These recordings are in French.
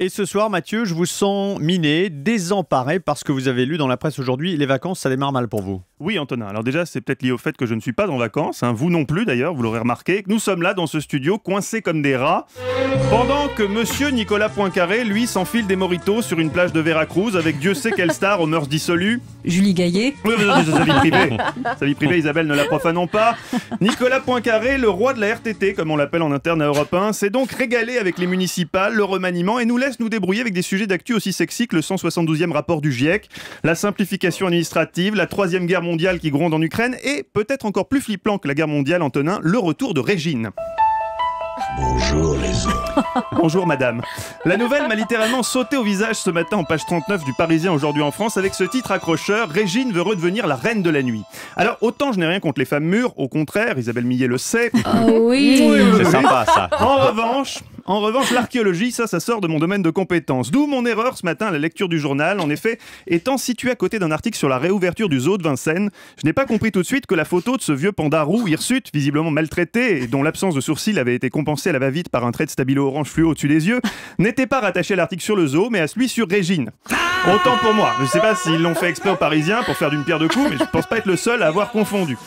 Et ce soir, Mathieu, je vous sens miné, désemparé, parce que vous avez lu dans la presse aujourd'hui, les vacances, ça démarre mal pour vous. Oui, Antonin. Alors déjà, c'est peut-être lié au fait que je ne suis pas en vacances, vous non plus d'ailleurs, vous l'aurez remarqué. Nous sommes là dans ce studio, coincés comme des rats, pendant que monsieur Nicolas Poincaré, lui, s'enfile des mojitos sur une plage de Veracruz avec Dieu sait quelle star aux mœurs dissolues. Julie Gaillet. Oui, mais c'est sa vie privée. Sa vie privée, Isabelle, ne la profanons pas. Nicolas Poincaré, le roi de la RTT, comme on l'appelle en interne à Europe 1, s'est donc régalé avec les municipales, le remaniement, et nous laisse nous débrouiller avec des sujets d'actu aussi sexy que le 172e rapport du GIEC, la simplification administrative, la troisième guerre mondiale qui gronde en Ukraine, et peut-être encore plus flippant que la guerre mondiale, Antonin, le retour de Régine. Bonjour les hommes. Bonjour madame. La nouvelle m'a littéralement sauté au visage ce matin en page 39 du Parisien aujourd'hui en France avec ce titre accrocheur: Régine veut redevenir la reine de la nuit. Alors autant je n'ai rien contre les femmes mûres, au contraire, Isabelle Millet le sait. Oui. C'est sympa, ça. En revanche, l'archéologie, ça sort de mon domaine de compétences. D'où mon erreur ce matin à la lecture du journal. En effet, étant situé à côté d'un article sur la réouverture du zoo de Vincennes, je n'ai pas compris tout de suite que la photo de ce vieux panda roux hirsute, visiblement maltraité et dont l'absence de sourcils avait été compensée à la va-vite par un trait de stabilo orange fluo au-dessus des yeux, n'était pas rattaché à l'article sur le zoo, mais à celui sur Régine. Autant pour moi. Je ne sais pas s'ils l'ont fait exprès aux Parisiens pour faire d'une pierre deux coups, mais je ne pense pas être le seul à avoir confondu.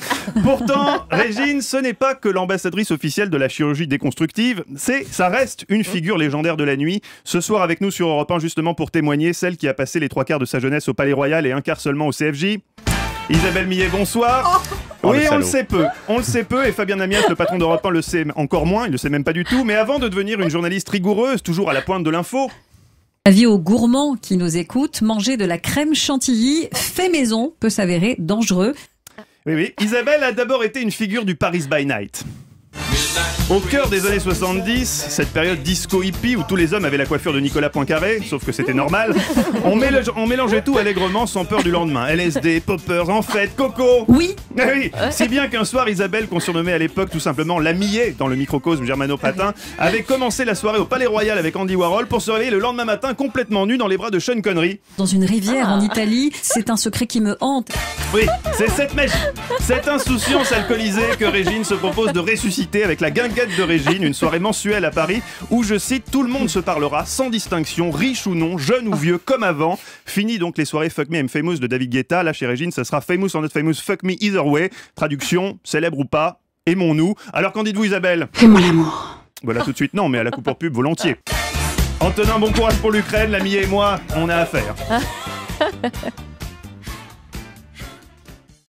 Pourtant, Régine, ce n'est pas que l'ambassadrice officielle de la chirurgie déconstructive, ça reste une figure légendaire de la nuit. Ce soir avec nous sur Europe 1, justement pour témoigner, celle qui a passé les 3/4 de sa jeunesse au Palais Royal et un quart seulement au CFJ. Isabelle Millet, bonsoir. Oui, on le sait peu, et Fabien Amias, le patron d'Europe 1, le sait encore moins, il le sait même pas du tout, mais avant de devenir une journaliste rigoureuse, toujours à la pointe de l'info... Avis aux gourmands qui nous écoutent, manger de la crème chantilly fait maison peut s'avérer dangereux. Oui, Isabelle a d'abord été une figure du Paris by Night. Au cœur des années 70, cette période disco-hippie où tous les hommes avaient la coiffure de Nicolas Poincaré, sauf que c'était normal, on mélangeait tout allègrement sans peur du lendemain. LSD, poppers, en fête, coco. Oui. Ah oui, si bien qu'un soir, Isabelle, qu'on surnommait à l'époque tout simplement la Millet dans le microcosme germano-patin, avait commencé la soirée au Palais Royal avec Andy Warhol pour se réveiller le lendemain matin complètement nu dans les bras de Sean Connery. Dans une rivière en Italie, c'est un secret qui me hante. Oui, c'est cette magie, cette insouciance alcoolisée que Régine se propose de ressusciter avec la guinguette de Régine, une soirée mensuelle à Paris où, je cite, tout le monde se parlera sans distinction, riche ou non, jeune ou vieux, comme avant. Fini donc les soirées Fuck Me I'm Famous de David Guetta. Là chez Régine, ça sera Famous or Not Famous, Fuck Me Either Way. Traduction, célèbre ou pas, aimons-nous. Alors qu'en dites-vous, Isabelle? Fais-moi l'amour. Voilà, tout de suite non, mais à la coupe pour pub volontiers. Antonin, bon courage pour l'Ukraine, la Millet et moi, on a affaire.